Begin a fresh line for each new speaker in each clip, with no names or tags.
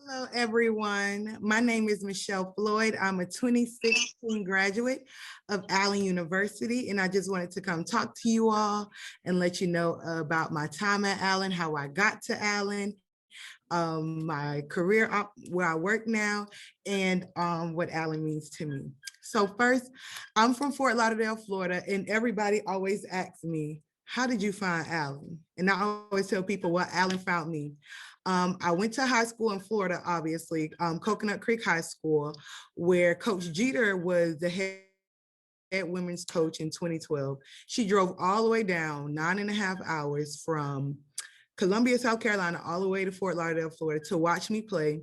Hello, everyone. My name is Michelle Floyd. I'm a 2016 graduate of Allen University, and I just wanted to come talk to you all and let you know about my time at Allen, how I got to Allen, my career, where I work now, and what Allen means to me. So first, I'm from Fort Lauderdale, Florida, and everybody always asks me, how did you find Allen? And I always tell people, well, Allen found me. I went to high school in Florida, obviously, Coconut Creek High School, where Coach Jeter was the head women's coach in 2012. She drove all the way down 9.5 hours from Columbia, South Carolina, all the way to Fort Lauderdale, Florida to watch me play.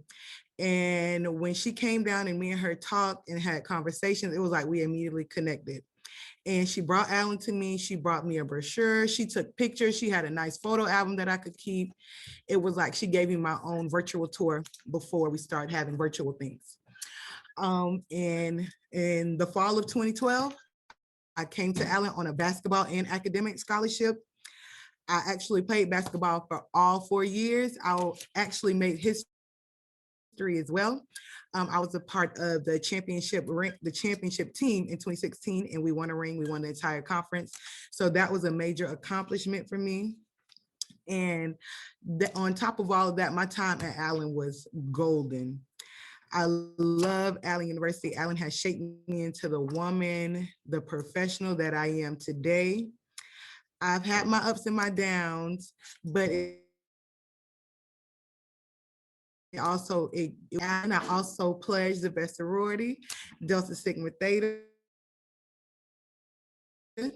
And when she came down and me and her talked and had conversations, it was like we immediately connected. And she brought Allen to me. She brought me a brochure. She took pictures. She had a nice photo album that I could keep. It was like she gave me my own virtual tour before we started having virtual things. And in the fall of 2012, I came to Allen on a basketball and academic scholarship. I actually played basketball for all 4 years. I actually made history as well. I was a part of the championship team in 2016, and we won a ring. We won the entire conference. So that was a major accomplishment for me. And on top of all of that, my time at Allen was golden. I love Allen University. Allen has shaped me into the woman, the professional that I am today. I've had my ups and my downs, but and I also pledged the best sorority, Delta Sigma Theta.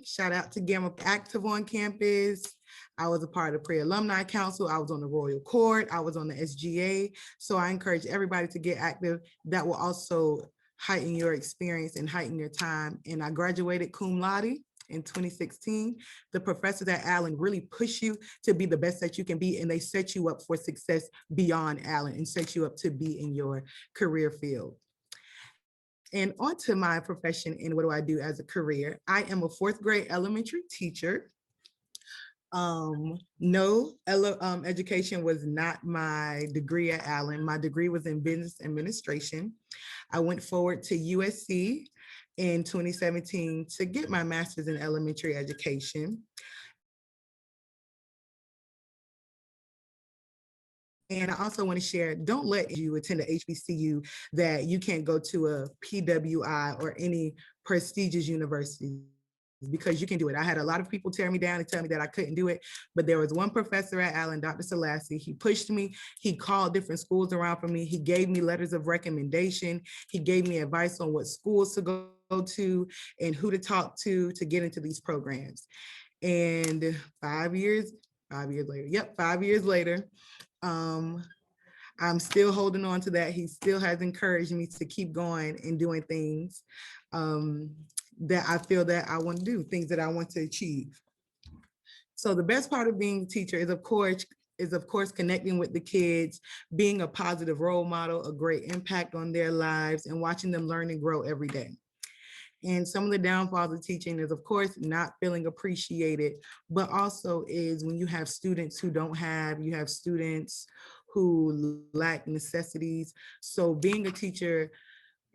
Shout out to Gamma, active on campus. I was a part of Pre-Alumni Council. I was on the Royal Court. I was on the SGA. So I encourage everybody to get active. That will also heighten your experience and heighten your time. And I graduated cum laude in 2016. The professors at Allen really push you to be the best that you can be, and they set you up for success beyond Allen and set you up to be in your career field. And onto my profession and what do I do as a career. I am a 4th grade elementary teacher. No, education was not my degree at Allen. My degree was in business administration. I went forward to USC in 2017 to get my master's in elementary education. And I also want to share, don't let you attend a HBCU that you can't go to a PWI or any prestigious university, because you can do it. I had a lot of people tear me down and tell me that I couldn't do it, but there was one professor at Allen, Dr. Selassie. He pushed me. He called different schools around for me. He gave me letters of recommendation. He gave me advice on what schools to go to and who to talk to get into these programs. And 5 years later, 5 years later, I'm still holding on to that. He still has encouraged me to keep going and doing things that I feel that I want to do, things that I want to achieve. So the best part of being a teacher is, of course, connecting with the kids, being a positive role model, a great impact on their lives, and watching them learn and grow every day. And some of the downfalls of teaching is, of course, not feeling appreciated, but also is when you have students who you have students who lack necessities. So being a teacher,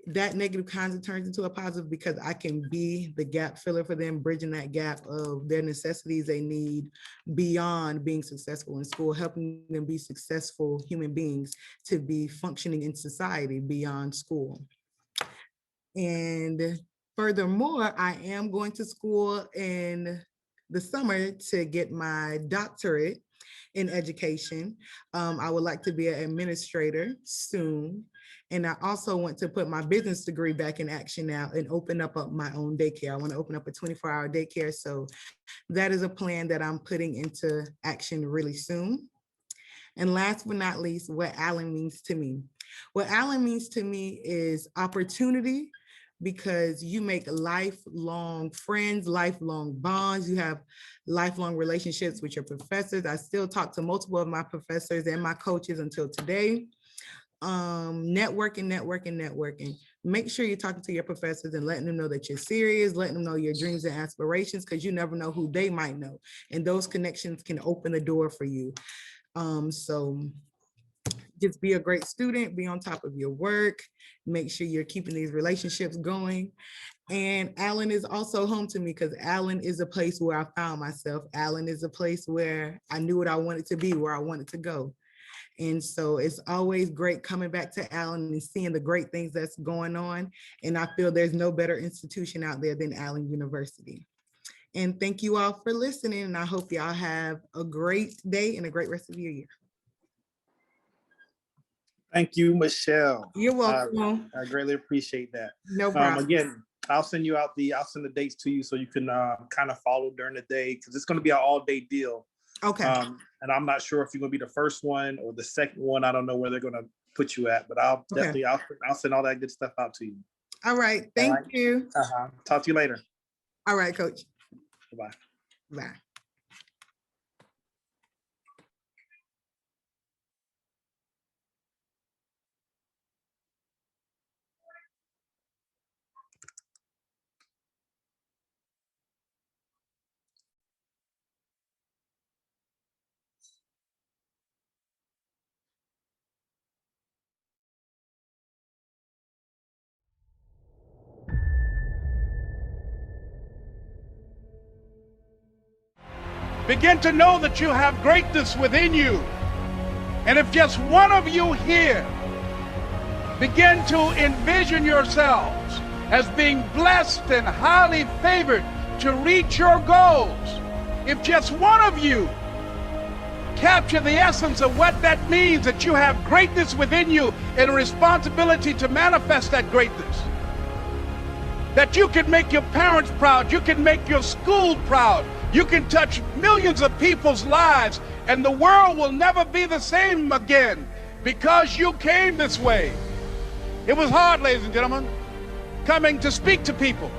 that negative content turns into a positive because I can be the gap filler for them, bridging that gap of their necessities they need beyond being successful in school, helping them be successful human beings to be functioning in society beyond school. And furthermore, I am going to school in the summer to get my doctorate in education. I would like to be an administrator soon. And I also want to put my business degree back in action now and open up my own daycare. I want to open up a 24-hour daycare. So that is a plan that I'm putting into action really soon. And last but not least, what Allen means to me. What Allen means to me is opportunity, because you make lifelong friends, lifelong bonds. You have lifelong relationships with your professors. I still talk to multiple of my professors and my coaches until today. Networking. Make sure you're talking to your professors and letting them know that you're serious, letting them know your dreams and aspirations, because you never know who they might know. And those connections can open the door for you. So just be a great student, be on top of your work, make sure you're keeping these relationships going. And Allen is also home to me because Allen is a place where I found myself. Allen is a place where I knew what I wanted to be, where I wanted to go. And so it's always great coming back to Allen and seeing the great things that's going on. And I feel there's no better institution out there than Allen University. And thank you all for listening. And I hope y'all have a great day and a great rest of your year.
Thank you, Michelle.
You're welcome.
I greatly appreciate that.
No problem.
Again, I'll send the dates to you so you can kind of follow during the day, because it's going to be an all-day deal.
Okay.
And I'm not sure if you're going to be the first one or the second one. I don't know where they're going to put you at, but I'll definitely, I'll send all that good stuff out to you.
All right. Thank you.
Talk to you later.
All right, Coach.
Bye.
Bye.
Begin to know that you have greatness within you. And if just one of you here begin to envision yourselves as being blessed and highly favored to reach your goals, if just one of you capture the essence of what that means, that you have greatness within you and a responsibility to manifest that greatness, that you can make your parents proud, you can make your school proud, you can touch millions of people's lives, and the world will never be the same again because you came this way. It was hard, ladies and gentlemen, coming to speak to people.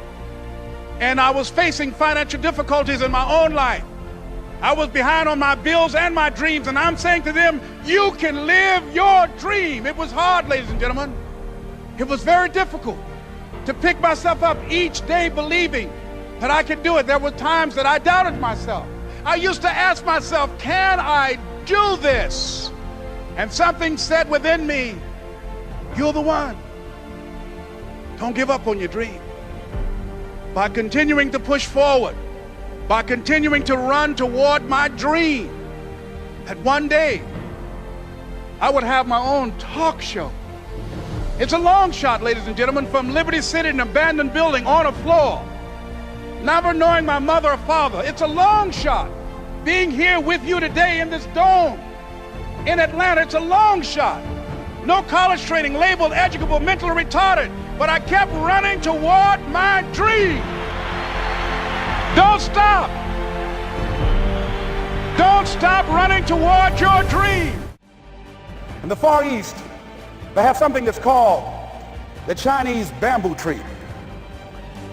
And I was facing financial difficulties in my own life. I was behind on my bills and my dreams, and I'm saying to them, you can live your dream. It was hard, ladies and gentlemen. It was very difficult to pick myself up each day believing that I could do it. There were times that I doubted myself. I used to ask myself, can I do this? And something said within me, you're the one. Don't give up on your dream. By continuing to push forward, by continuing to run toward my dream, that one day I would have my own talk show. It's a long shot, ladies and gentlemen, from Liberty City, an abandoned building on a floor, never knowing my mother or father. It's a long shot. Being here with you today in this dome in Atlanta, it's a long shot. No college training, labeled educable, mentally retarded, but I kept running toward my dream. Don't stop. Don't stop running toward your dream.
In the Far East, they have something that's called the Chinese bamboo tree.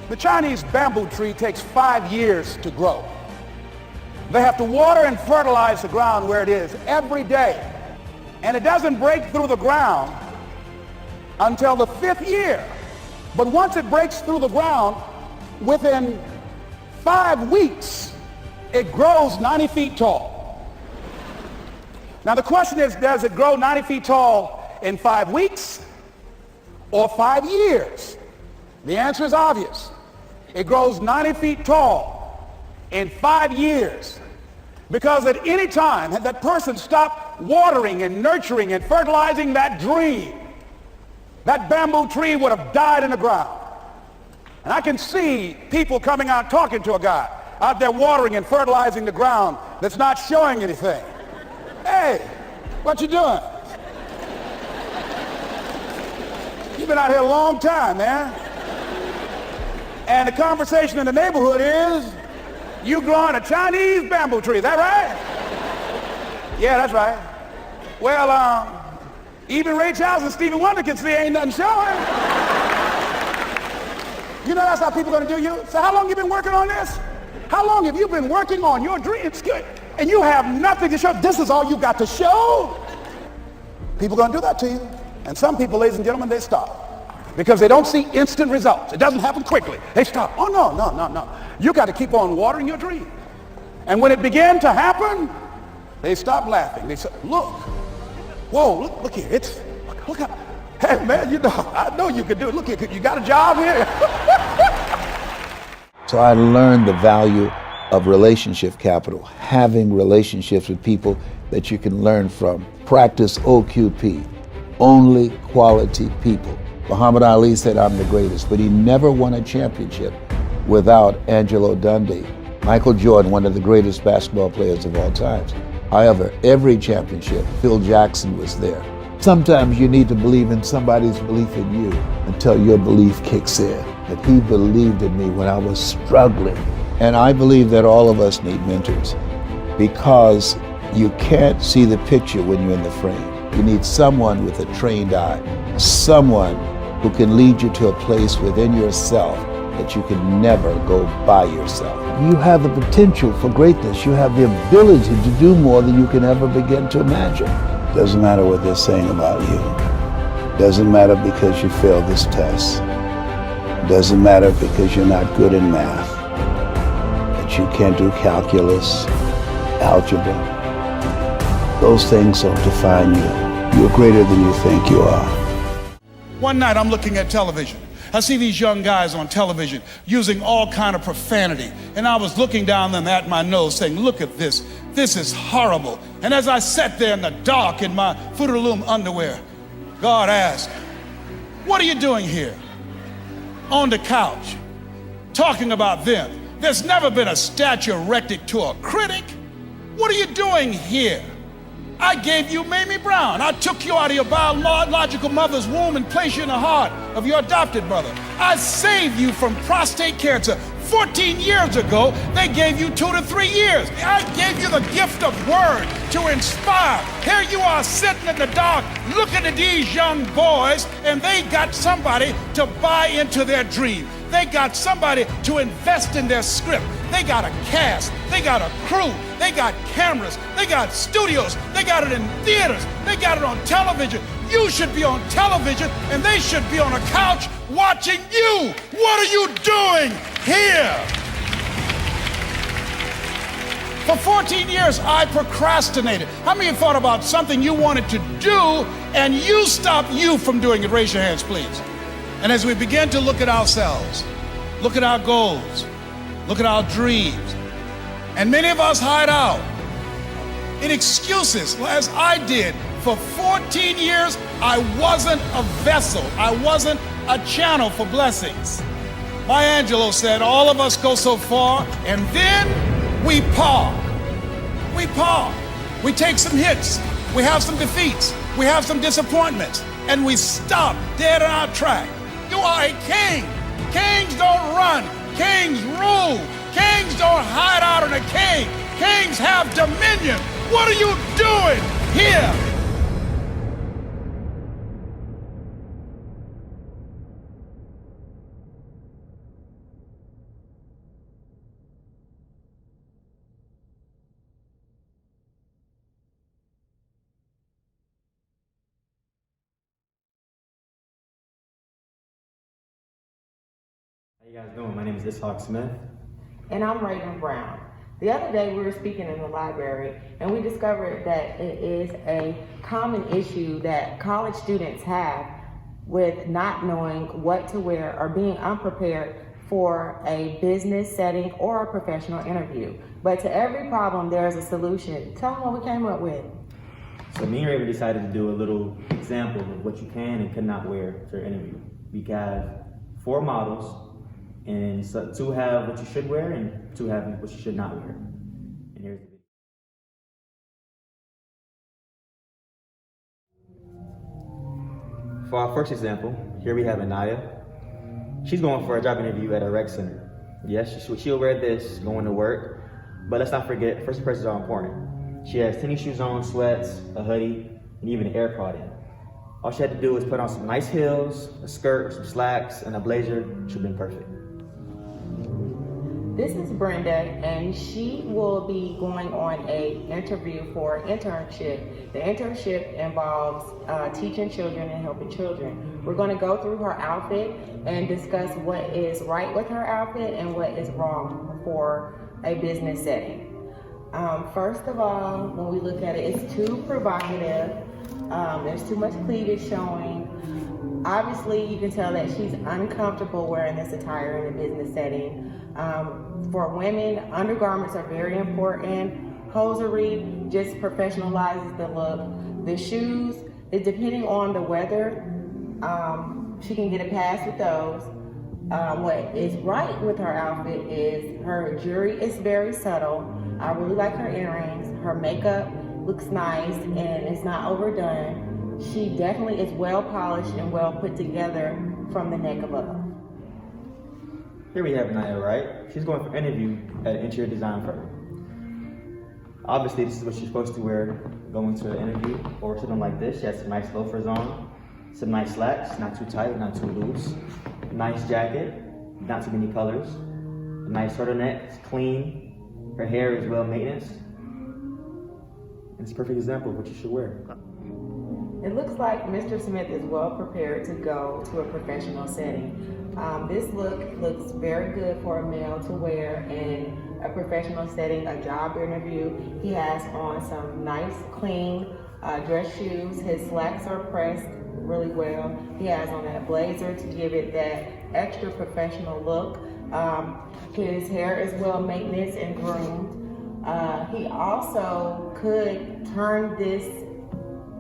The Chinese bamboo tree takes 5 years to grow. They have to water and fertilize the ground where it is every day. And it doesn't break through the ground until the 5th year. But once it breaks through the ground, within 5 weeks, it grows 90 feet tall. Now the question is, does it grow 90 feet tall in 5 weeks or 5 years? The answer is obvious. It grows 90 feet tall in 5 years, because at any time had that person stopped watering and nurturing and fertilizing that dream, that bamboo tree would have died in the ground. And I can see people coming out talking to a guy out there watering and fertilizing the ground that's not showing anything. Hey, what you doing? You've been out here a long time, man. And the conversation in the neighborhood is, you growing a Chinese bamboo tree, is that right? Yeah, that's right. Well, even Ray Charles and Stevie Wonder can see ain't nothing showing. You know that's how people are gonna do you? So how long you been working on this? How long have you been working on your dreams? And you have nothing to show. This is all you got to show. People are gonna do that to you. And some people, ladies and gentlemen, they stop. Because they don't see instant results. It doesn't happen quickly. They stop. Oh, no. You got to keep on watering your dream. And when it began to happen, they stopped laughing. They said, look, Whoa, look here, look how, hey man, I know you can do it. Look here, you got a job here?
So I learned the value of relationship capital, having relationships with people that you can learn from. Practice OQP, only quality people. Muhammad Ali said, I'm the greatest, but he never won a championship without Angelo Dundee. Michael Jordan, one of the greatest basketball players of all time. However, every championship, Phil Jackson was there. Sometimes you need to believe in somebody's belief in you until your belief kicks in. But he believed in me when I was struggling. And I believe that all of us need mentors because you can't see the picture when you're in the frame. You need someone with a trained eye, someone who can lead you to a place within yourself that you can never go by yourself. You have the potential for greatness. You have the ability to do more than you can ever begin to imagine. Doesn't matter what they're saying about you. Doesn't matter because you failed this test. Doesn't matter because you're not good in math. That you can't do calculus, algebra. Those things don't define you. You're greater than you think you are.
One night I'm looking at television. I see these young guys on television using all kind of profanity. And I was looking down them at my nose saying, look at this. This is horrible. And as I sat there in the dark in my Fruit of the Loom underwear, God asked, what are you doing here? On the couch, talking about them. There's never been a statue erected to a critic. What are you doing here? I gave you Mamie Brown. I took you out of your biological mother's womb and placed you in the heart of your adopted brother. I saved you from prostate cancer. 14 years ago, they gave you 2 to 3 years. I gave you the gift of word to inspire. Here you are sitting in the dark looking at these young boys, and they got somebody to buy into their dream. They got somebody to invest in their script. They got a cast, they got a crew, they got cameras, they got studios, they got it in theaters, they got it on television. You should be on television and they should be on a couch watching you. What are you doing here? For 14 years, I procrastinated. How many of you thought about something you wanted to do and you stopped you from doing it? Raise your hands, please. And as we begin to look at ourselves, look at our goals, look at our dreams, and many of us hide out in excuses, as I did. For 14 years, I wasn't a vessel. I wasn't a channel for blessings. Maya Angelou said, all of us go so far, and then we park. We park. We take some hits. We have some defeats. We have some disappointments, and we stop dead in our track. You are a king. Kings don't run. Kings rule. Kings don't hide out in a cave. Kings have dominion. What are you doing here?
How you guys doing? My name is Ishaq Smith.
And I'm Raven Brown. The other day we were speaking in the library and we discovered that it is a common issue that college students have with not knowing what to wear or being unprepared for a business setting or a professional interview. But to every problem there's a solution. Tell them what we came up with.
So me and Raven decided to do a little example of what you can and cannot wear for your interview. We have 4 models. And so 2 have what you should wear and 2 have what you should not wear. And here's the video. For our first example, here we have Anaya. She's going for a job interview at a rec center. Yes, she'll wear this going to work, but let's not forget, first impressions are important. She has tennis shoes on, sweats, a hoodie, and even an AirPod in. All she had to do was put on some nice heels, a skirt, some slacks, and a blazer. She'd have been perfect.
This is Brenda, and she will be going on an interview for an internship. The internship involves teaching children and helping children. We're going to go through her outfit and discuss what is right with her outfit and what is wrong for a business setting. First of all, when we look at it, it's too provocative. There's too much cleavage showing. Obviously, you can tell that she's uncomfortable wearing this attire in a business setting. For women, undergarments are very important. Hosiery just professionalizes the look. The shoes, depending on the weather, she can get a pass with those. What is right with her outfit is her jewelry is very subtle. I really like her earrings. Her makeup looks nice and it's not overdone. She definitely is well polished and well put together from the neck above.
Here we have Naya, right? She's going for an interview at an interior design firm. Obviously, this is what she's supposed to wear going to an interview or something like this. She has some nice loafers on, some nice slacks, not too tight, not too loose. Nice jacket, not too many colors. A nice turtleneck, it's clean. Her hair is well maintenance. It's a perfect example of what you should wear.
It looks like Mr. Smith is well prepared to go to a professional setting. This look looks very good for a male to wear in a professional setting, a job interview. He has on some nice, clean dress shoes. His slacks are pressed really well. He has on that blazer to give it that extra professional look. His hair is well maintenance and groomed. He also could turn this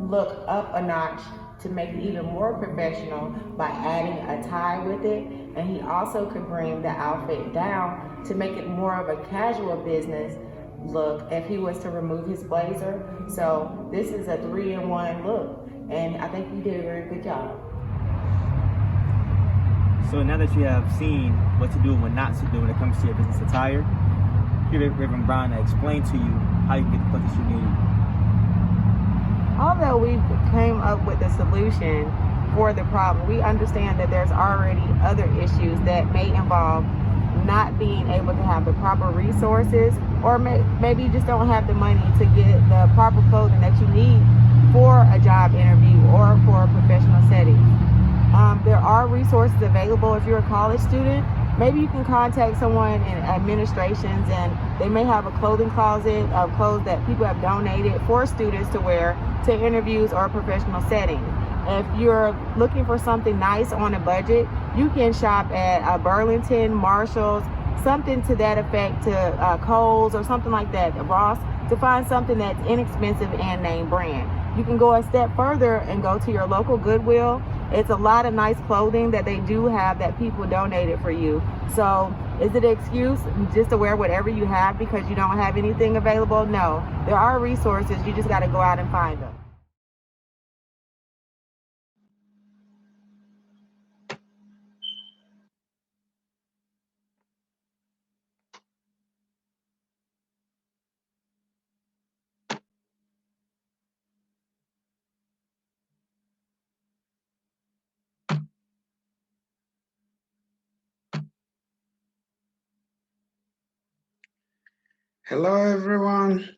look up a notch to make it even more professional by adding a tie with it. And he also could bring the outfit down to make it more of a casual business look if he was to remove his blazer. So this is a 3-in-1 look. And I think you did a very good job.
So now that you have seen what to do and what not to do when it comes to your business attire, here Reverend Brown to explain to you how you can get the clothes that you need.
Although we came up with a solution for the problem, we understand that there's already other issues that may involve not being able to have the proper resources, or maybe you just don't have the money to get the proper clothing that you need for a job interview or for a professional setting. There are resources available if you're a college student. Maybe you can contact someone in administrations and they may have a clothing closet of clothes that people have donated for students to wear to interviews or professional settings. If you're looking for something nice on a budget, you can shop at Burlington, Marshalls, something to that effect, to Kohl's or something like that, Ross, to find something that's inexpensive and name brand. You can go a step further and go to your local Goodwill. It's a lot of nice clothing that they do have that people donated for you. So is it an excuse just to wear whatever you have because you don't have anything available? No, there are resources. You just got to go out and find them.
Hello, everyone.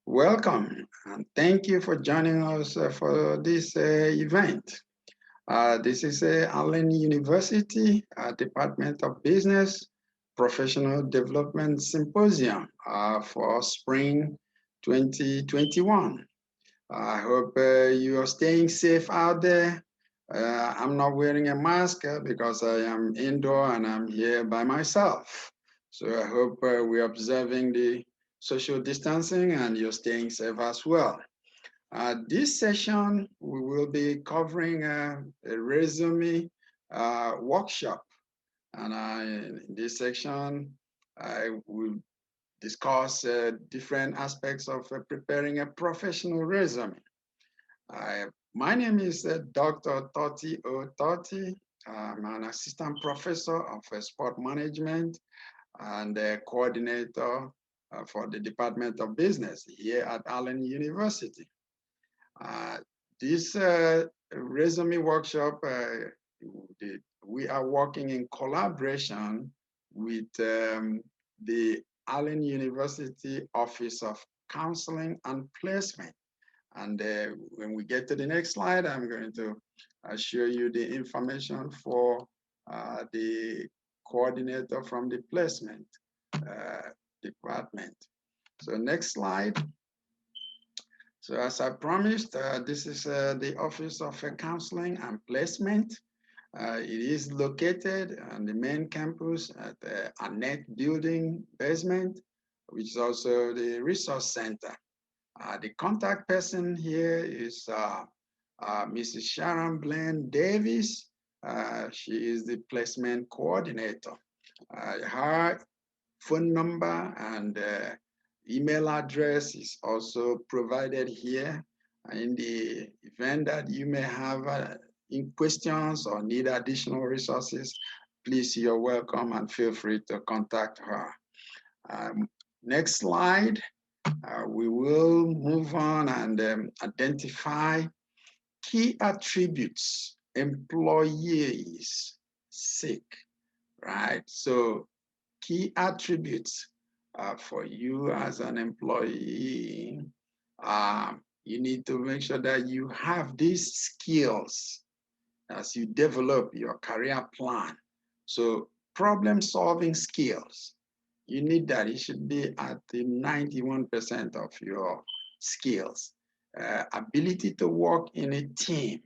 Welcome, and thank you for joining us for this event. This is Allen University Department of Business Professional Development Symposium for spring 2021. I hope you are staying safe out there. I'm not wearing a mask because I am indoor and I'm here by myself. So I hope we're observing the social distancing and you're staying safe as well. This session, we will be covering a resume workshop. And in this section, I will discuss different aspects of preparing a professional resume. My name is Dr. Toti O. Toti. I'm an assistant professor of sport management and a coordinator for the Department of Business here at Allen University. This resume workshop, we are working in collaboration with the Allen University Office of Counseling and Placement. And when we get to the next slide, I'm going to show you the information for the coordinator from the placement department. So next slide. So as I promised, this is the Office of Counseling and Placement. It is located on the main campus at the Annette Building basement, which is also the resource center. The contact person here is Mrs. Sharon Blaine Davis. She is the placement coordinator. Her phone number and email address is also provided here. In the event that you may have in questions or need additional resources, please, you're welcome and feel free to contact her. Next slide. We will move on and identify key attributes employees seek, right? So key attributes for you as an employee, you need to make sure that you have these skills as you develop your career plan. So problem-solving skills, you need that. It should be at the 91% of your skills. Ability to work in a team,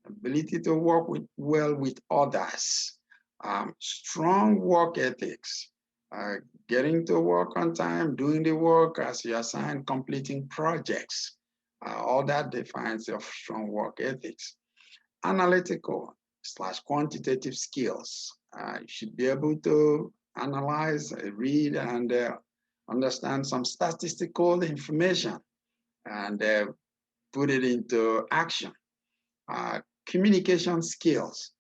ability to work well with others, strong work ethics, getting to work on time, doing the work as you assign, completing projects. All that defines your strong work ethics. Analytical / quantitative skills. You should be able to analyze, read, and understand some statistical information and put it into action. Communication skills.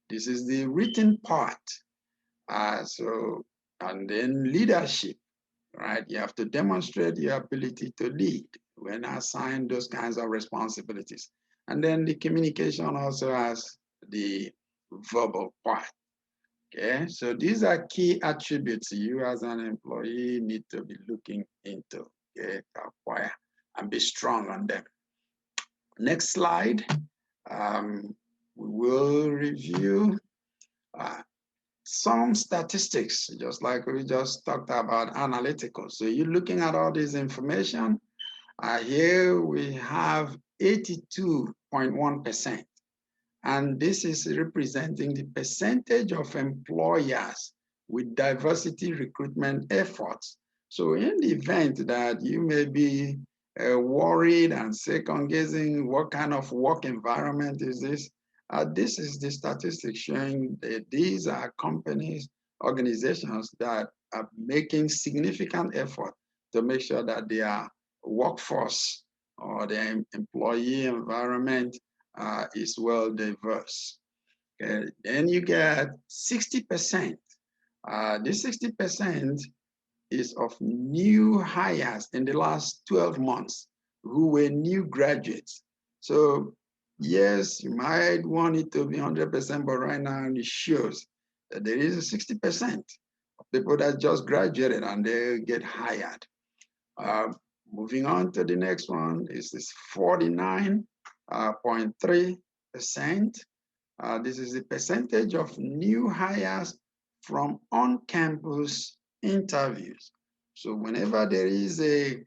This is the written part. And then leadership, right? You have to demonstrate your ability to lead when assigned those kinds of responsibilities. And then the communication also has the verbal part. Okay, so these are key attributes you as an employee need to be looking into, okay, to acquire and be strong on them. Next slide. We will review some statistics, just like we just talked about analytical. So you're looking at all this information. Here we have 82.1%. And this is representing the percentage of employers with diversity recruitment efforts. So in the event that you may be worried and second guessing what kind of work environment is this, this is the statistics showing that these are companies, organizations that are making significant effort to make sure that their workforce or their employee environment is well diverse. Okay. Then you get 60%. This 60% is of new hires in the last 12 months who were new graduates. So yes, you might want it to be 100%, but right now it shows that there is a 60% of people that just graduated and they get hired. Moving on to the next one is this 49.3%. This is the percentage of new hires from on-campus interviews. So whenever there is a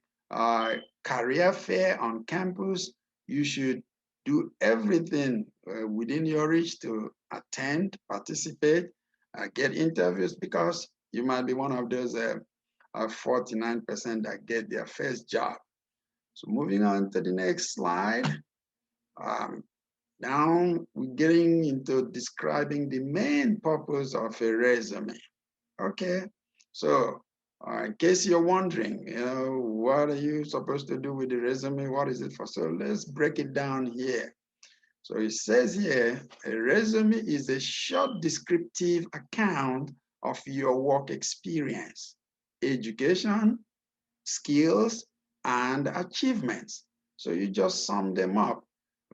career fair on campus, you should do everything within your reach to attend, participate, get interviews, because you might be one of those 49% that get their first job. So moving on to the next slide. Now we're getting into describing the main purpose of a resume. Okay, so in case you're wondering, what are you supposed to do with the resume? What is it for? So let's break it down here. So it says here, a resume is a short descriptive account of your work experience, education, skills, and achievements. So you just sum them up,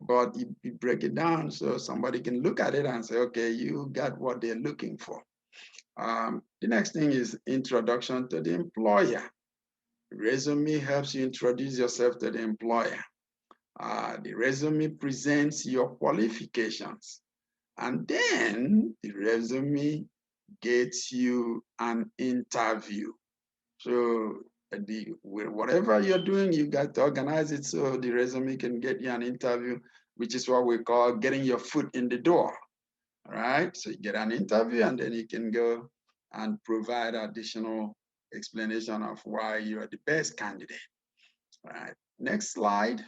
but you break it down so somebody can look at it and say, okay, you got what they're looking for. The next thing is introduction to the employer. Resume helps you introduce yourself to the employer. The resume presents your qualifications. And then the resume gets you an interview. So whatever you're doing, you got to organize it so the resume can get you an interview, which is what we call getting your foot in the door. All right, so you get an interview and then you can go and provide additional explanation of why you are the best candidate. All right, next slide.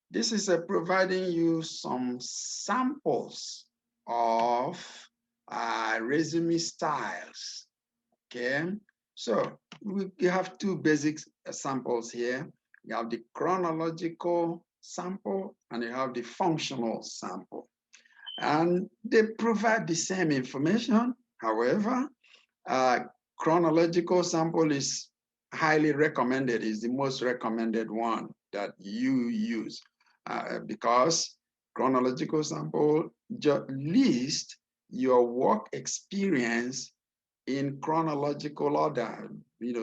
This is providing you some samples of resume styles. Okay, so we have two basic samples here. You have the chronological sample and you have the functional sample. And they provide the same information. However, chronological sample is highly recommended, is the most recommended one that you use because chronological sample just lists your work experience in chronological order,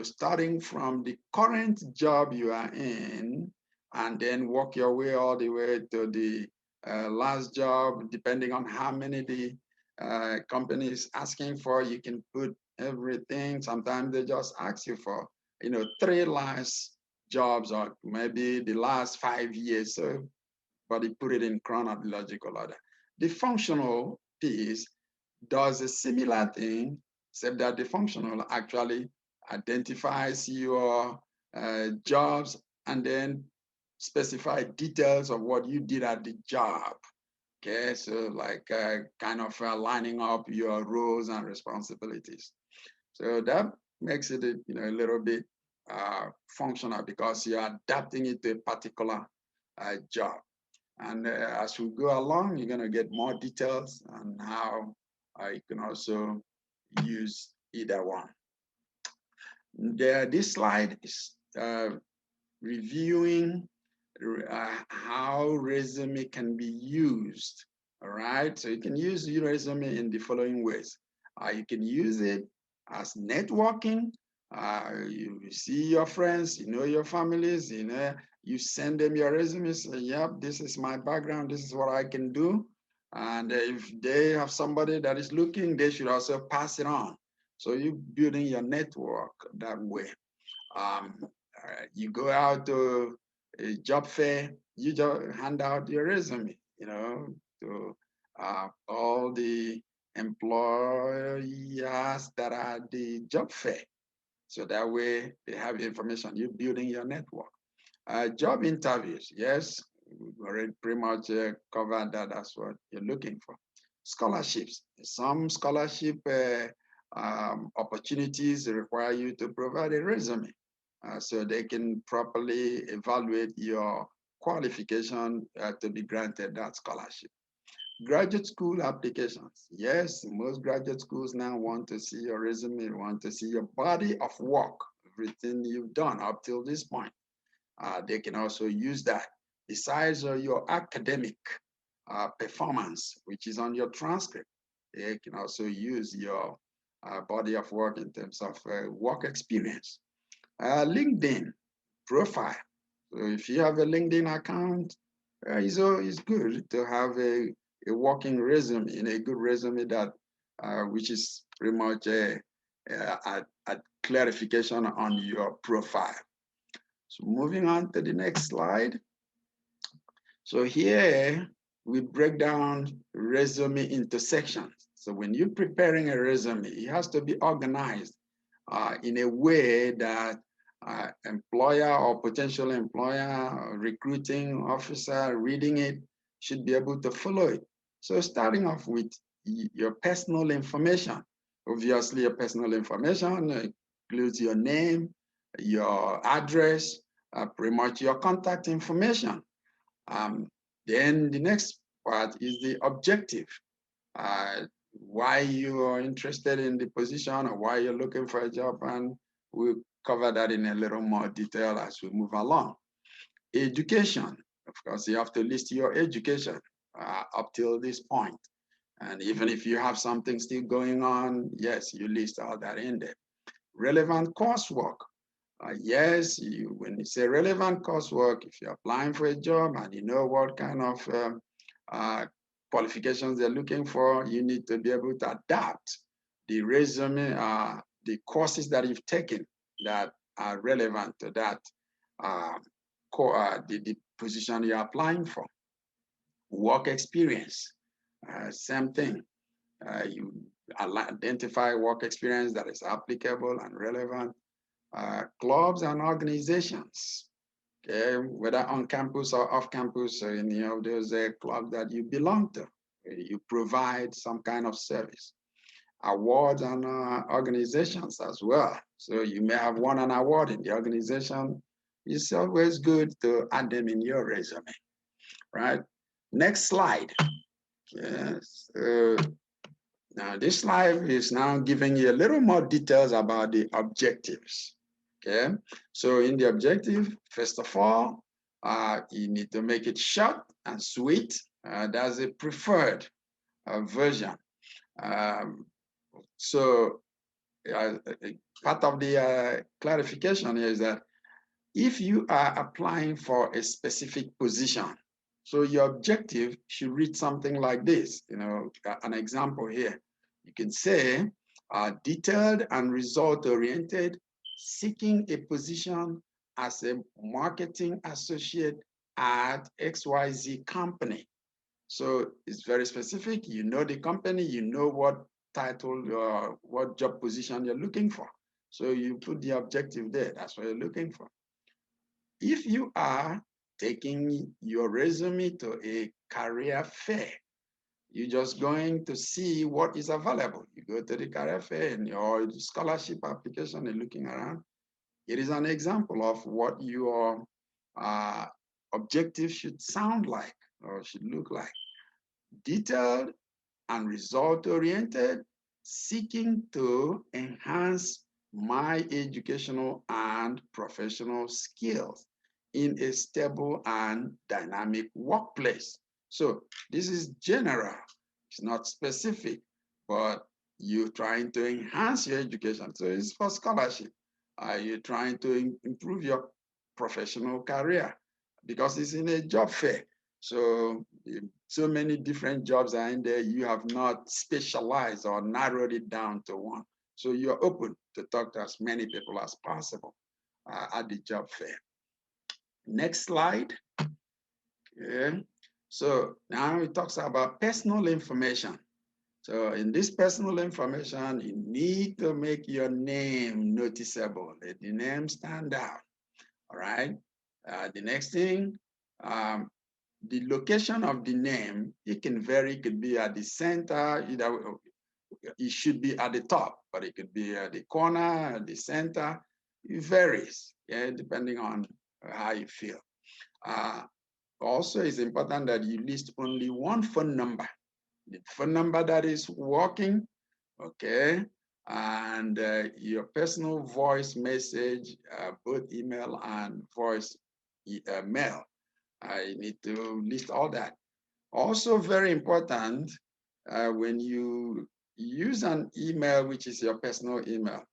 starting from the current job you are in and then work your way all the way to the last job, depending on how many the company is asking for. You can put everything. Sometimes they just ask you for, 3 last jobs or maybe the last 5 years. So, but you put it in chronological order. The functional piece does a similar thing, except that the functional actually identifies your jobs and then specify details of what you did at the job. Okay, so like kind of lining up your roles and responsibilities. So that makes it a little bit functional because you're adapting it to a particular job. And as we go along, you're going to get more details on how you can also use either one. This slide is reviewing how resume can be used. All right, so you can use your resume in the following ways. You can use it as networking. You see your friends, you know your families, you send them your resume, say, yep, this is my background, this is what I can do. And if they have somebody that is looking, they should also pass it on. So you're building your network that way. You go out to a job fair, you just hand out your resume, to all the employers that are at the job fair. So that way they have information. You're building your network. Job interviews, yes, we've already pretty much covered that. That's what you're looking for. Scholarships. Some scholarship opportunities require you to provide a resume so they can properly evaluate your qualification to be granted that scholarship. Graduate school applications. Yes, most graduate schools now want to see your resume, want to see your body of work, everything you've done up till this point. They can also use that. Besides your academic performance, which is on your transcript, they can also use your body of work in terms of work experience. LinkedIn profile. So if you have a LinkedIn account, it's good to have a working resume, a good resume that, which is pretty much a clarification on your profile. So moving on to the next slide. So here we break down resume into sections. So when you're preparing a resume, it has to be organized in a way that employer or potential employer, or recruiting officer reading it should be able to follow it. So starting off with your personal information. Obviously, your personal information includes your name, your address, pretty much your contact information. Then the next part is the objective. Why you are interested in the position or why you're looking for a job, and we'll cover that in a little more detail as we move along. Education, of course, you have to list your education up till this point. And even if you have something still going on, yes, you list all that in there. Relevant coursework. Yes, when you say relevant coursework, if you're applying for a job and you know what kind of qualifications they're looking for, you need to be able to adapt the resume, the courses that you've taken that are relevant to that the position you're applying for. Work experience, same thing. You identify work experience that is applicable and relevant. Clubs and organizations, okay, whether on campus or off campus, or any of those clubs that you belong to, you provide some kind of service. Awards and organizations as well. So you may have won an award in the organization. It's always good to add them in your resume, right? Next slide. Yes. Now this slide is now giving you a little more details about the objectives. Okay. So in the objective, first of all, you need to make it short and sweet. That's a preferred version. So part of the clarification is that if you are applying for a specific position, so your objective should read something like this. You know, an example here. You can say, detailed and result-oriented, seeking a position as a marketing associate at XYZ company. So it's very specific. You know the company, you know what title, what job position you're looking for. So you put the objective there. That's what you're looking for. If you are taking your resume to a career fair, you're just going to see what is available. You go to the career fair and your scholarship application and looking around. It is an example of what your objective should sound like or should look like. Detailed and result-oriented, seeking to enhance my educational and professional skills in a stable and dynamic workplace. So this is general, it's not specific, but you're trying to enhance your education. So it's for scholarship. You're trying to improve your professional career because it's in a job fair. So many different jobs are in there. You have not specialized or narrowed it down to one. So you're open to talk to as many people as possible at the job fair. Next slide. Okay. So now it talks about personal information. So in this personal information, you need to make your name noticeable. Let the name stand out. All right. The next thing, the location of the name, it can vary. It could be at the center, it should be at the top, but it could be at the corner, at the center. It varies, yeah, depending on how you feel. Also, it's important that you list only one phone number, the phone number that is working, okay, and your personal voice message, both email and voice mail. I need to list all that. Also very important, when you use an email, which is your personal email,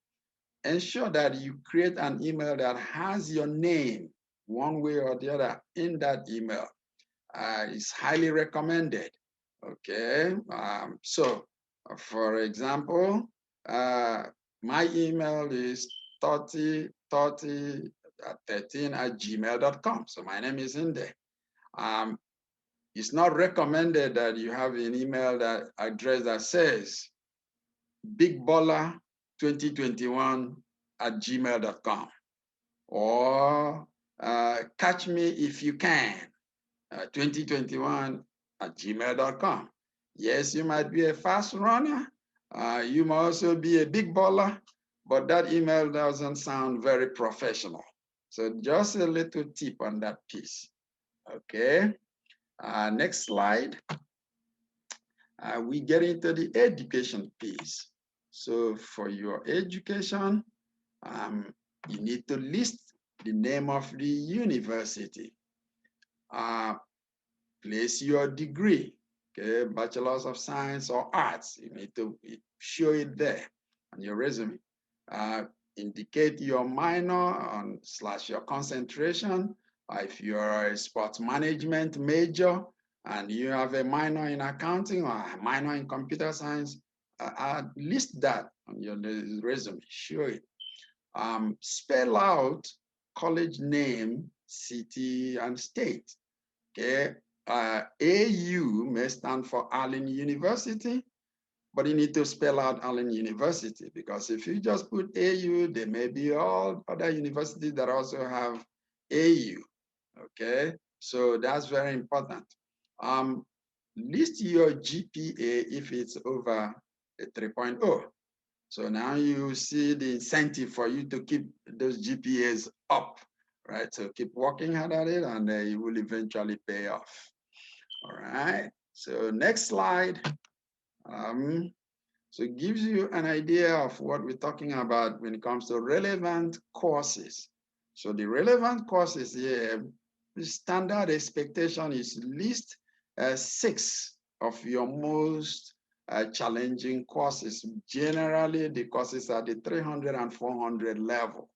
ensure that you create an email that has your name one way or the other in that email. It's highly recommended, okay? For example, my email is 3013@gmail.com. So my name is in there. It's not recommended that you have an email address that says bigballer2021@gmail.com or catch me if you can 2021@gmail.com. Yes, you might be a fast runner. You might also be a big baller, but that email doesn't sound very professional. So just a little tip on that piece, okay? Next slide. We get into the education piece. So for your education, you need to list the name of the university. Place your degree, okay, Bachelor's of Science or Arts. You need to show it there on your resume. Indicate your minor / your concentration. If you're a sports management major and you have a minor in accounting or a minor in computer science, list that on your resume, show it. Spell out college name, city, and state. Okay, AU may stand for Allen University, but you need to spell out Allen University, because if you just put AU, there may be all other universities that also have AU. Okay, so that's very important. List your GPA if it's over a 3.0. So now you see the incentive for you to keep those GPAs up, right? So keep working hard at it, and it will eventually pay off. All right, so next slide. So it gives you an idea of what we're talking about when it comes to relevant courses. So the relevant courses here, the standard expectation is list 6 of your most challenging courses. Generally, the courses are the 300 and 400 level,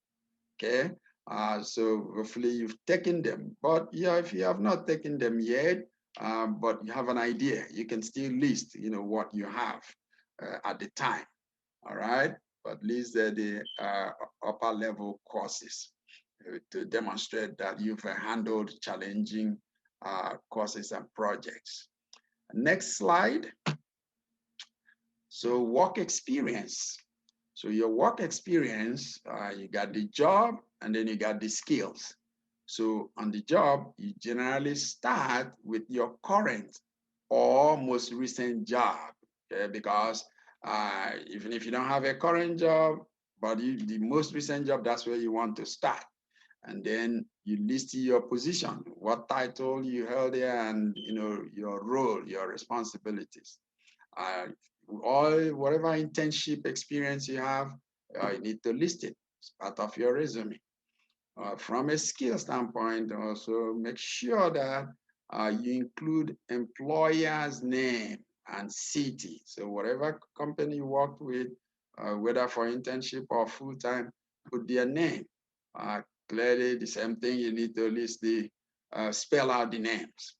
okay? So hopefully you've taken them, but yeah, if you have not taken them yet, but you have an idea, you can still list, what you have at the time, all right? But list the upper level courses to demonstrate that you've handled challenging courses and projects. Next slide. So work experience. So your work experience, you got the job and then you got the skills. So on the job, you generally start with your current or most recent job, okay? Because even if you don't have a current job, but the most recent job, that's where you want to start. And then you list your position, what title you held there, and your role, your responsibilities. Whatever internship experience you have, you need to list it. It's part of your resume. From a skill standpoint, also make sure that you include employer's name and city. So whatever company you worked with, whether for internship or full-time, put their name. Clearly, the same thing, you need to list spell out the names.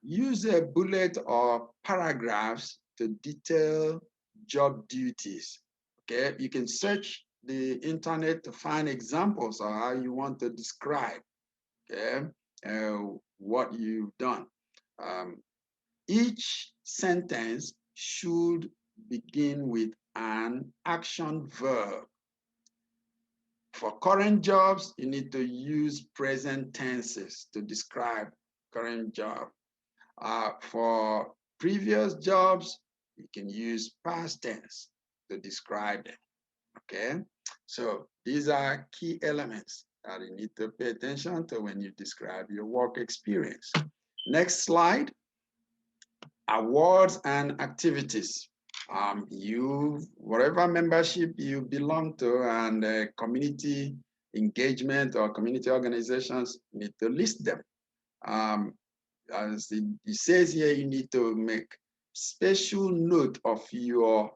Use a bullet or paragraphs to detail job duties. Okay, you can search the internet to find examples of how you want to describe, okay, what you've done. Each sentence should begin with an action verb. For current jobs, you need to use present tenses to describe current job. For previous jobs, you can use past tense to describe them, okay? So these are key elements that you need to pay attention to when you describe your work experience. Next slide, awards and activities. Whatever membership you belong to and community engagement or community organizations, need to list them. As it says here, you need to make special note of your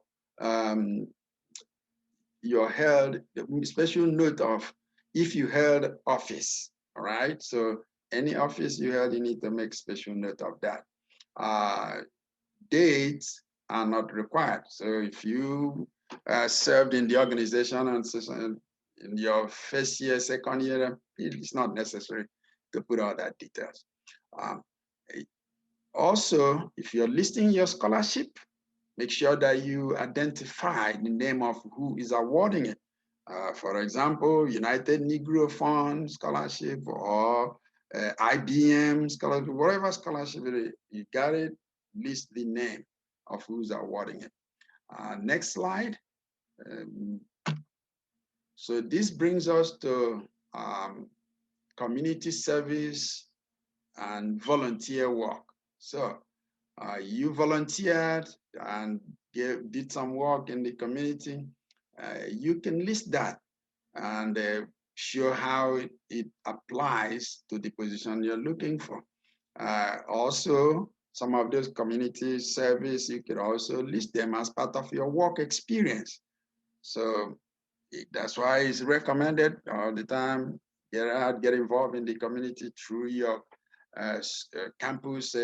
special note of if you held office, all right? So any office you held, you need to make special note of that. Dates are not required. So if you served in the organization and in your first year, second year, it's not necessary to put all that details. Also, if you're listing your scholarship, make sure that you identify the name of who is awarding it. For example, United Negro Fund scholarship or IBM scholarship, whatever scholarship it is, you got it, list the name of who's awarding it. Next slide. So this brings us to community service and volunteer work. So you volunteered and did some work in the community. You can list that and show how it applies to the position you're looking for. Also, some of those community service, you could also list them as part of your work experience. So that's why it's recommended all the time, get out, get involved in the community through your campus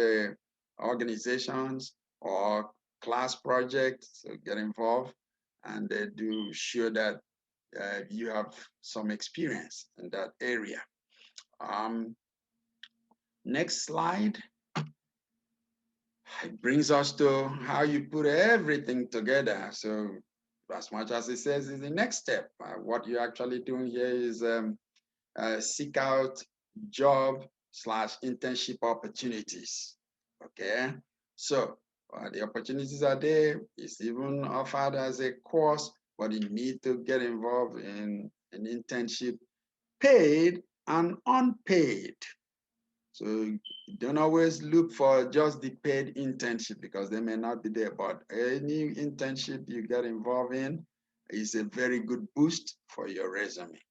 organizations or class projects. So get involved and do sure that you have some experience in that area. Next slide. It brings us to how you put everything together. So as much as it says is the next step, what you're actually doing here is seek out job/internship opportunities. Okay, so the opportunities are there. It's even offered as a course, but you need to get involved in an internship, paid and unpaid. So don't always look for just the paid internship because they may not be there, but any internship you get involved in is a very good boost for your resume.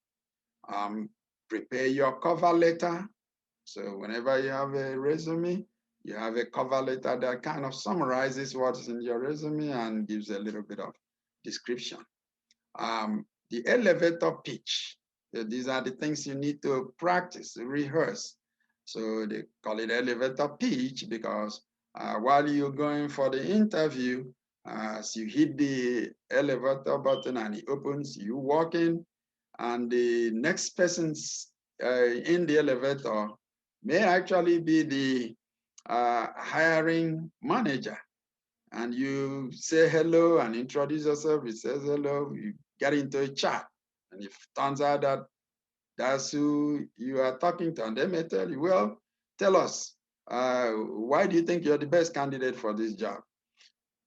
Prepare your cover letter. So whenever you have a resume, you have a cover letter that kind of summarizes what's in your resume and gives a little bit of description. The elevator pitch. These are the things you need to practice, rehearse. So they call it elevator pitch because while you're going for the interview, as you hit the elevator button and it opens, you walk in, and the next person's in the elevator may actually be the hiring manager. And you say hello and introduce yourself. It says hello, you get into a chat. And if it turns out that that's who you are talking to, and they may tell you, well, tell us, why do you think you're the best candidate for this job?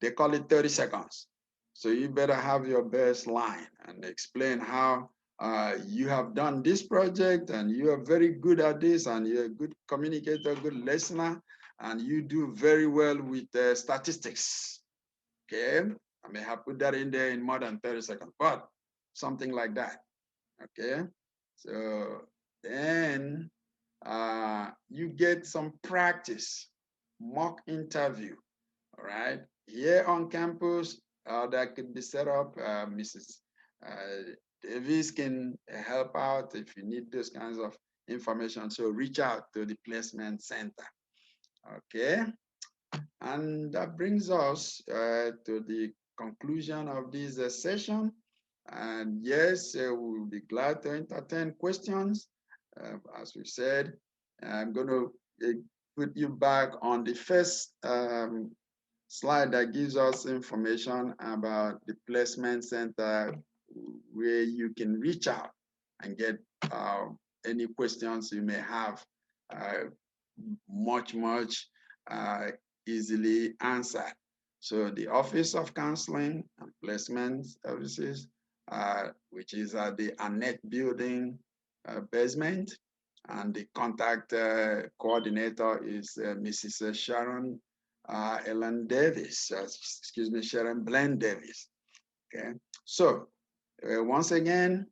They call it 30 seconds. So you better have your best line and explain how you have done this project and you are very good at this and you're a good communicator, good listener, and you do very well with statistics. Okay, I may have put that in there in more than 30 seconds, but something like that. Okay, so then you get some practice, mock interview. All right, here on campus, that could be set up. Mrs. Davis can help out if you need those kinds of information. So reach out to the placement center. Okay, and that brings us to the conclusion of this session. And yes, we'll be glad to entertain questions. As we said, I'm going to put you back on the first slide that gives us information about the placement center where you can reach out and get any questions you may have much easily answered. So the Office of Counseling and Placement Services, which is at the Annette Building basement, and the contact coordinator is Mrs. Sharon Ellen Davis, excuse me, Sharon Blaine Davis. Okay, so once again,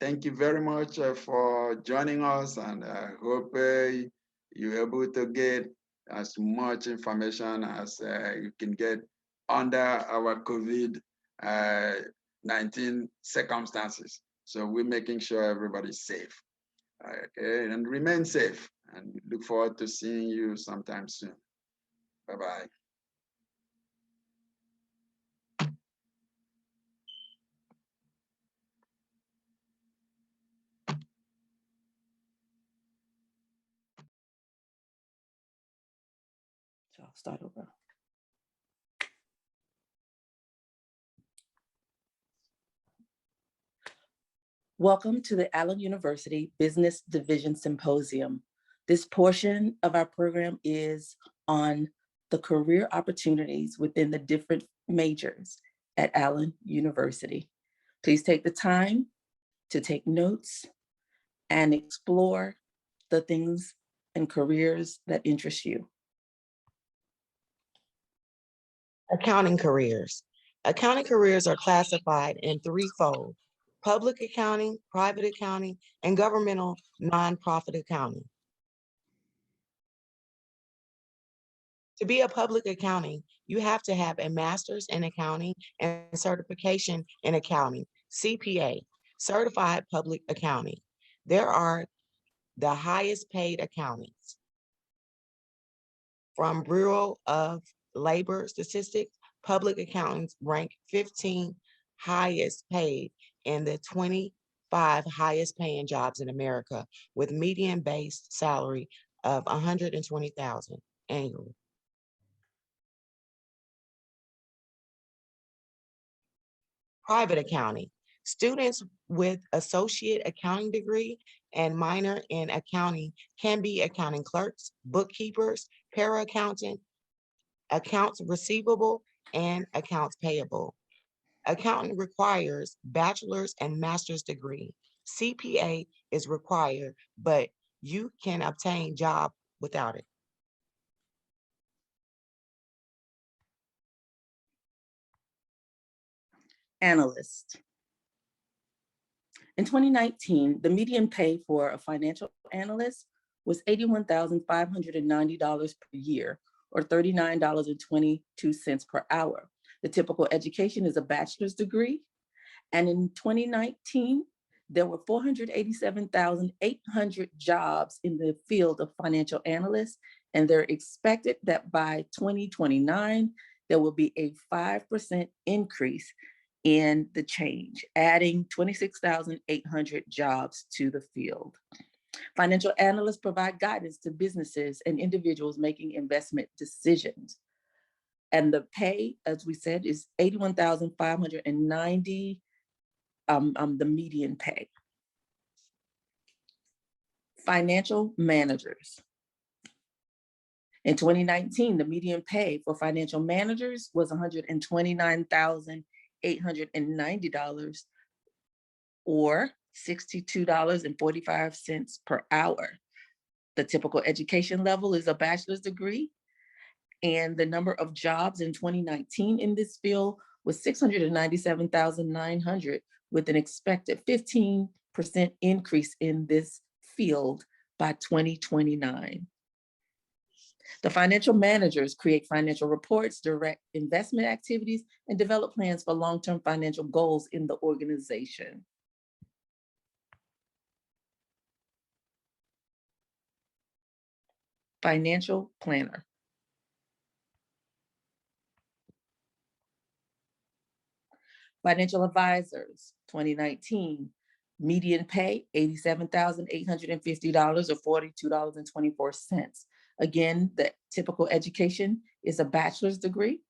thank you very much for joining us, and I hope you're able to get as much information as you can get under our COVID-19 circumstances. So we're making sure everybody's safe. Okay, and remain safe, and we look forward to seeing you sometime soon. Bye-bye.
So I'll start over. Welcome to the Allen University Business Division Symposium. This portion of our program is on the career opportunities within the different majors at Allen University. Please take the time to take notes and explore the things and careers that interest you.
Accounting careers. Accounting careers are classified in threefold: public accounting, private accounting, and governmental nonprofit accounting. To be a public accounting, you have to have a master's in accounting and certification in accounting, CPA, certified public accounting. There are the highest paid accountants. From Bureau of Labor Statistics, public accountants rank 15 highest paid in the 25 highest paying jobs in America with median base salary of $120,000 annually. Private accounting. Students with associate accounting degree and minor in accounting can be accounting clerks, bookkeepers, para-accountant, accounts receivable, and accounts payable. Accounting requires bachelor's and master's degree. CPA is required, but you can obtain job without it.
Analyst. In 2019, the median pay for a financial analyst was $81,590 per year, or $39.22 per hour. The typical education is a bachelor's degree. And in 2019, there were 487,800 jobs in the field of financial analysts, and they're expected that by 2029, there will be a 5% increase in the change, adding 26,800 jobs to the field. Financial analysts provide guidance to businesses and individuals making investment decisions. And the pay, as we said, is $81,590, the median pay. Financial managers. In 2019, the median pay for financial managers was $129,890, or $62.45 per hour. The typical education level is a bachelor's degree, and the number of jobs in 2019 in this field was 697,900, with an expected 15% increase in this field by 2029. The financial managers create financial reports, direct investment activities, and develop plans for long-term financial goals in the organization. Financial planner. Financial advisors, 2019, median pay, $87,850 or $42.24. Again, the typical education is a bachelor's degree.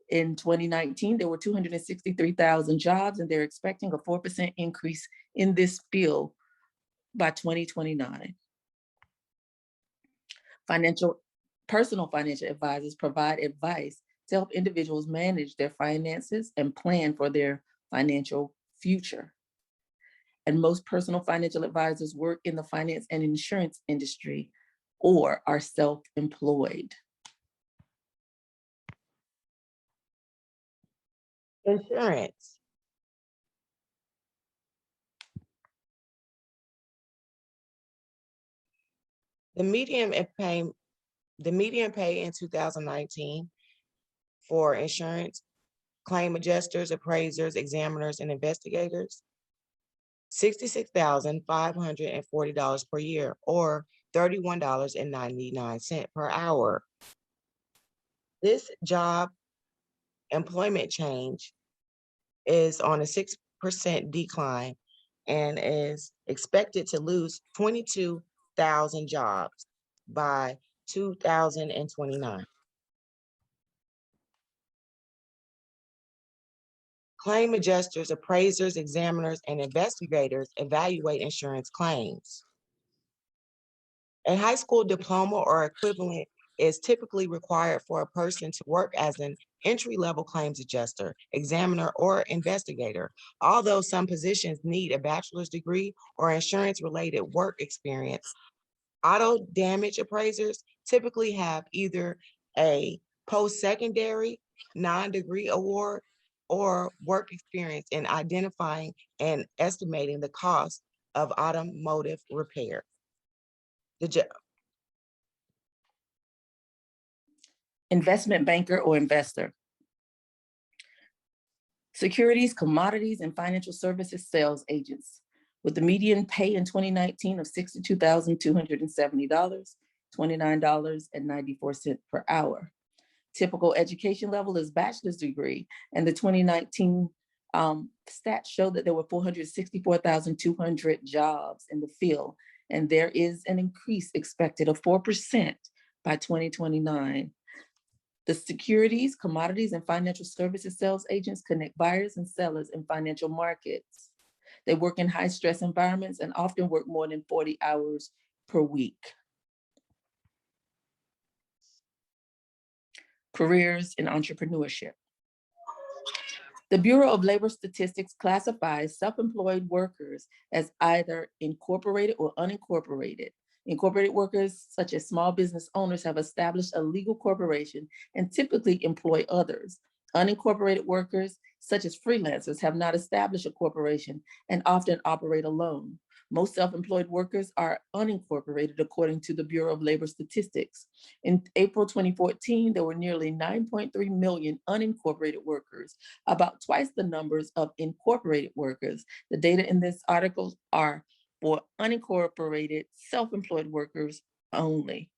In 2019, there were 263,000 jobs, and they're expecting a 4% increase in this field by 2029. Personal financial advisors provide advice to help individuals manage their finances and plan for their financial future. And most personal financial advisors work in the finance and insurance industry or are self-employed.
Insurance. The median pay in 2019 for insurance claim adjusters, appraisers, examiners, and investigators, $66,540 per year, or $31.99 per hour. This job employment change is on a 6% decline and is expected to lose 22,000 jobs by 2029. Claim adjusters, appraisers, examiners, and investigators evaluate insurance claims. A high school diploma or equivalent is typically required for a person to work as an entry-level claims adjuster, examiner, or investigator. Although some positions need a bachelor's degree or insurance-related work experience, auto damage appraisers typically have either a post-secondary non-degree award or work experience in identifying and estimating the cost of automotive repair.
Investment banker or investor. Securities, commodities, and financial services sales agents, with the median pay in 2019 of $62,270, $29.94 per hour. Typical education level is bachelor's degree, and the 2019 Stats show that there were 464,200 jobs in the field, and there is an increase expected of 4% by 2029. The securities, commodities, and financial services sales agents connect buyers and sellers in financial markets. They work in high-stress environments and often work more than 40 hours per week. Careers in entrepreneurship. The Bureau of Labor Statistics classifies self-employed workers as either incorporated or unincorporated. Incorporated workers, such as small business owners, have established a legal corporation and typically employ others. Unincorporated workers, such as freelancers, have not established a corporation and often operate alone. Most self-employed workers are unincorporated, according to the Bureau of Labor Statistics. In April 2014, there were nearly 9.3 million unincorporated workers, about twice the numbers of incorporated workers. The data in this article are for unincorporated self-employed workers only.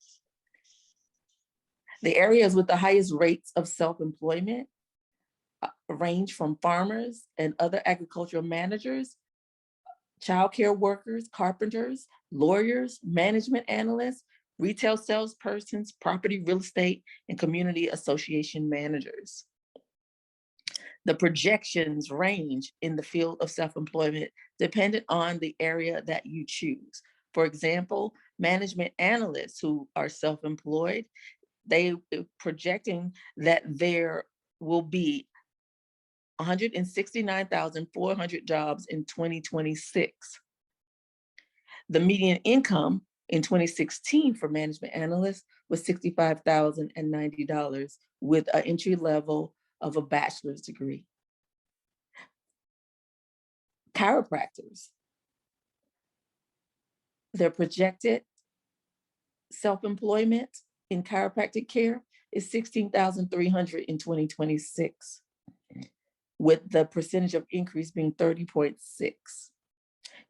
The areas with the highest rates of self-employment range from farmers and other agricultural managers, childcare workers, carpenters, lawyers, management analysts, retail salespersons, property, real estate, and community association managers. The projections range in the field of self-employment dependent on the area that you choose. For example, management analysts who are self-employed, they are projecting that there will be 169,400 jobs in 2026. The median income in 2016 for management analysts was $65,090 with an entry level of a bachelor's degree. Chiropractors, their projected self-employment in chiropractic care is 16,300 in 2026, with the percentage of increase being 30.6.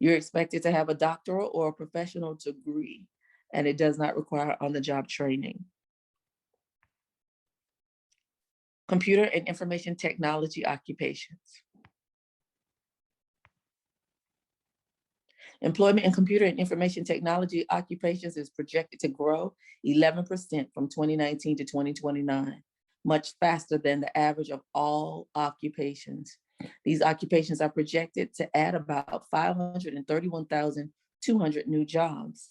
You're expected to have a doctoral or a professional degree, and it does not require on-the-job training. Computer and information technology occupations. Employment in computer and information technology occupations is projected to grow 11% from 2019 to 2029, much faster than the average of all occupations. These occupations are projected to add about 531,200 new jobs.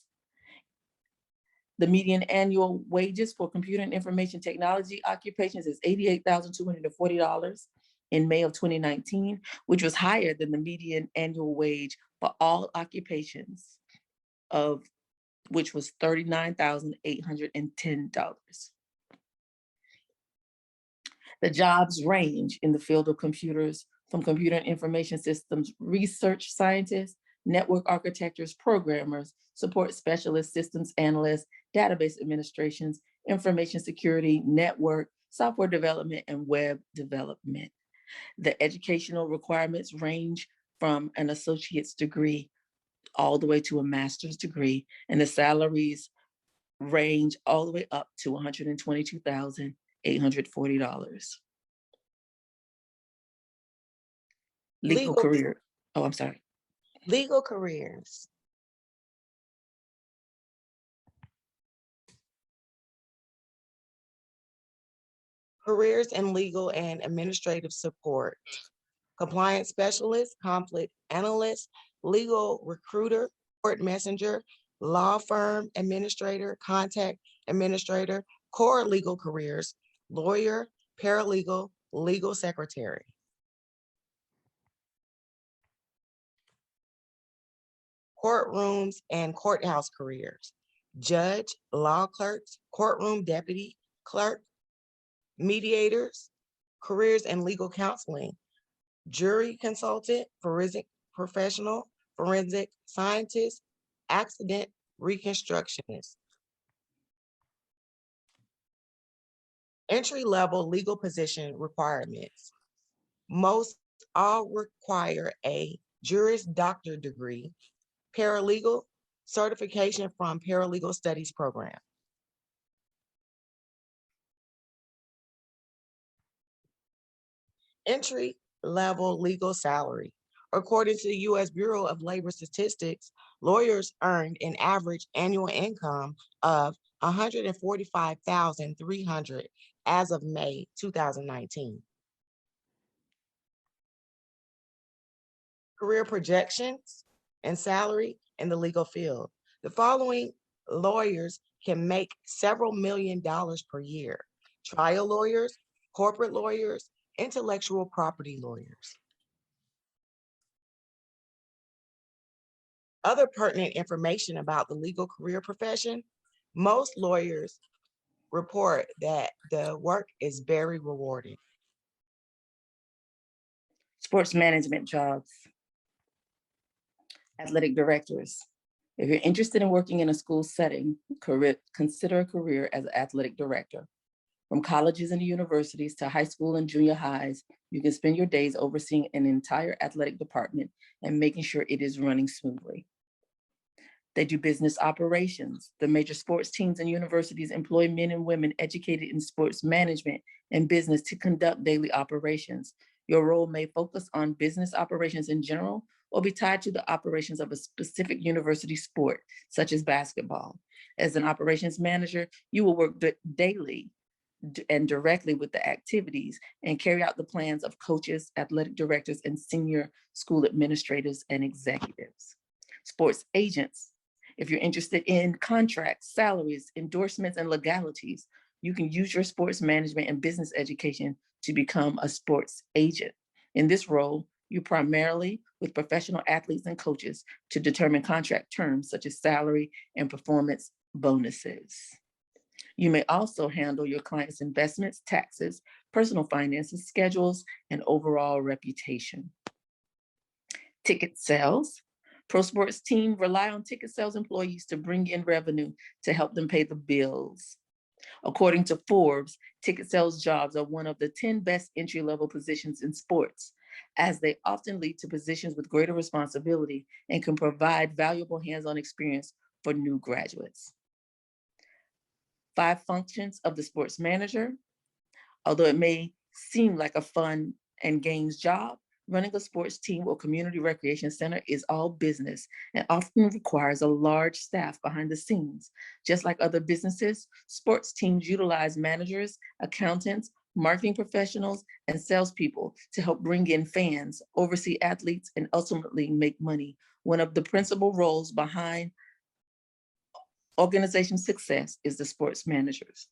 The median annual wages for computer and information technology occupations is $88,240 in May of 2019, which was higher than the median annual wage for all occupations, of which was $39,810. The jobs range in the field of computers from computer and information systems research scientists, network architectures, programmers, support specialists, systems analysts, database administrations, information security, network, software development, and web development. The educational requirements range from an associate's degree all the way to a master's degree, and the salaries range all the way up to $122,840. Legal career. Oh, I'm sorry.
Legal careers. Careers in legal and administrative support. Compliance specialist, conflict analyst, legal recruiter, court messenger, law firm administrator, contact administrator, core legal careers, lawyer, paralegal, legal secretary. Courtrooms and courthouse careers. Judge, law clerks, courtroom deputy clerk, mediators, careers in legal counseling, jury consultant, forensic professional, forensic scientist, accident reconstructionist. Entry-level legal position requirements. Most all require a Juris Doctor degree, paralegal, certification from Paralegal Studies Program. Entry level legal salary. According to the U.S. Bureau of Labor Statistics, lawyers earned an average annual income of $145,300 as of May 2019. Career projections and salary in the legal field. The following lawyers can make several $1,000,000 per year: trial lawyers, corporate lawyers, intellectual property lawyers. Other pertinent information about the legal career profession: most lawyers report that the work is very rewarding.
Sports management jobs. Athletic directors. If you're interested in working in a school setting, consider a career as an athletic director. From colleges and universities to high school and junior highs, you can spend your days overseeing an entire athletic department and making sure it is running smoothly. They do business operations. The major sports teams and universities employ men and women educated in sports management and business to conduct daily operations. Your role may focus on business operations in general or be tied to the operations of a specific university sport, such as basketball. As an operations manager, you will work daily and directly with the activities and carry out the plans of coaches, athletic directors, and senior school administrators and executives. Sports agents. If you're interested in contracts, salaries, endorsements, and legalities, you can use your sports management and business education to become a sports agent. In this role, you primarily with professional athletes and coaches to determine contract terms such as salary and performance bonuses. You may also handle your clients' investments, taxes, personal finances, schedules, and overall reputation. Ticket sales. Pro sports teams rely on ticket sales employees to bring in revenue to help them pay the bills. According to Forbes, ticket sales jobs are one of the 10 best entry-level positions in sports, as they often lead to positions with greater responsibility and can provide valuable hands-on experience for new graduates. 5 functions of the sports manager. Although it may seem like a fun and games job, running a sports team or community recreation center is all business and often requires a large staff behind the scenes. Just like other businesses, sports teams utilize managers, accountants, marketing professionals, and salespeople to help bring in fans, oversee athletes, and ultimately make money. One of the principal roles behind organization success is the sports managers.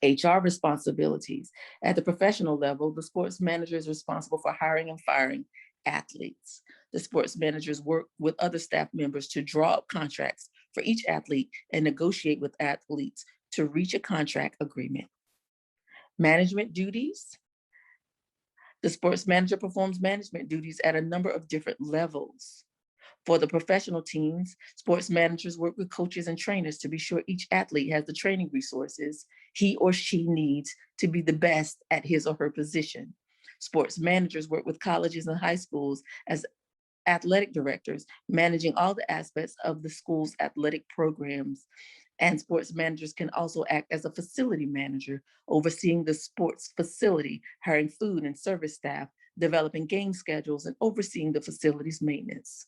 HR responsibilities. At the professional level, the sports manager is responsible for hiring and firing athletes. The sports managers work with other staff members to draw up contracts for each athlete and negotiate with athletes to reach a contract agreement. Management duties. The sports manager performs management duties at a number of different levels. For the professional teams, sports managers work with coaches and trainers to be sure each athlete has the training resources he or she needs to be the best at his or her position. Sports managers work with colleges and high schools as athletic directors, managing all the aspects of the school's athletic programs. And sports managers can also act as a facility manager, overseeing the sports facility, hiring food and service staff, developing game schedules, and overseeing the facility's maintenance.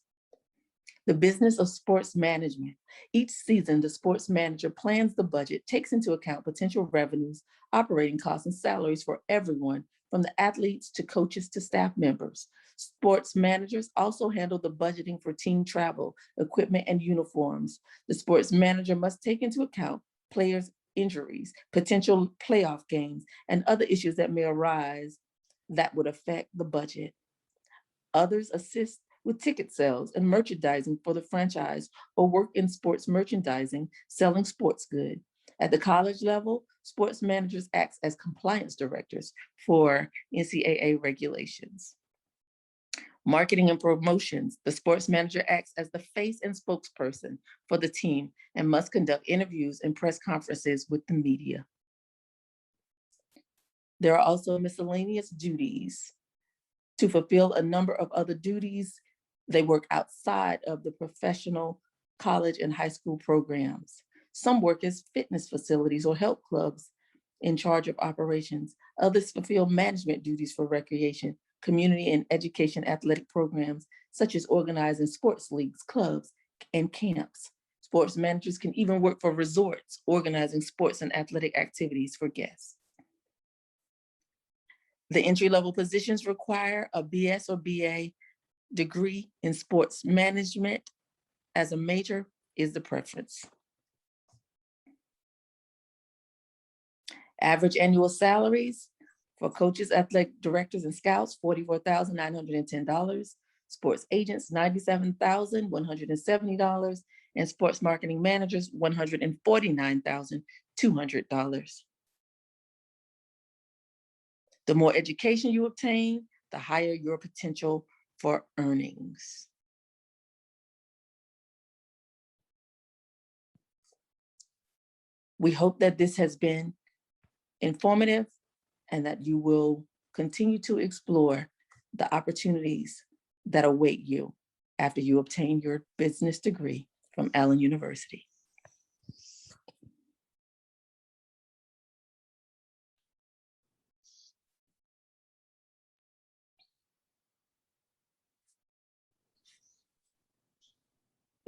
The business of sports management. Each season, the sports manager plans the budget, takes into account potential revenues, operating costs, and salaries for everyone, from the athletes to coaches to staff members. Sports managers also handle the budgeting for team travel, equipment, and uniforms. The sports manager must take into account players' injuries, potential playoff games, and other issues that may arise that would affect the budget. Others assist with ticket sales and merchandising for the franchise or work in sports merchandising, selling sports goods. At the college level, sports managers act as compliance directors for NCAA regulations. Marketing and promotions. The sports manager acts as the face and spokesperson for the team and must conduct interviews and press conferences with the media. There are also miscellaneous duties. To fulfill a number of other duties, they work outside of the professional college and high school programs. Some work as fitness facilities or health clubs in charge of operations. Others fulfill management duties for recreation, community, and education athletic programs, such as organizing sports leagues, clubs, and camps. Sports managers can even work for resorts, organizing sports and athletic activities for guests. The entry-level positions require a BS or BA degree in sports management as a major is the preference. Average annual salaries for coaches, athletic directors, and scouts, $44,910. Sports agents, $97,170. And sports marketing managers, $149,200. The more education you obtain, the higher your potential for earnings. We hope that this has been informative and that you will continue to explore the opportunities that await you after you obtain your business degree from Allen University.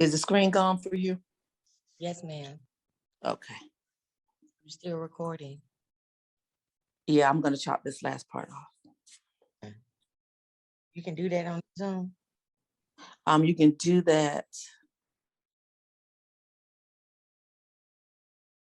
Is the screen gone for you?
Yes, ma'am.
Okay.
I'm still recording.
Yeah, I'm going to chop this last part off.
You can do that on Zoom?
You can do that